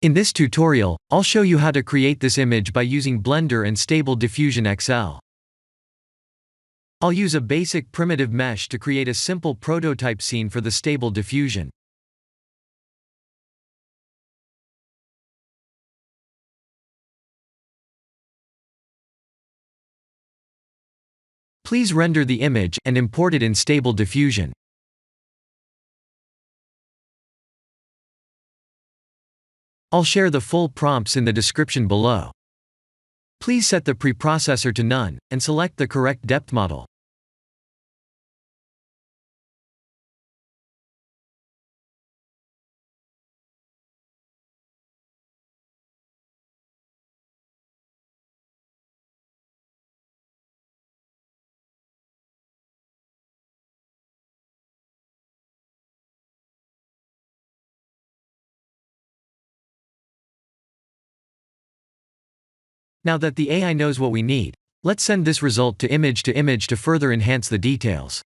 In this tutorial, I'll show you how to create this image by using Blender and Stable Diffusion XL. I'll use a basic primitive mesh to create a simple prototype scene for the Stable Diffusion. Please render the image and import it in Stable Diffusion. I'll share the full prompts in the description below. Please set the preprocessor to none, and select the correct depth model. Now that the AI knows what we need, let's send this result to image to further enhance the details.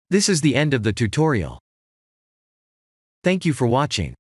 This is the end of the tutorial. Thank you for watching.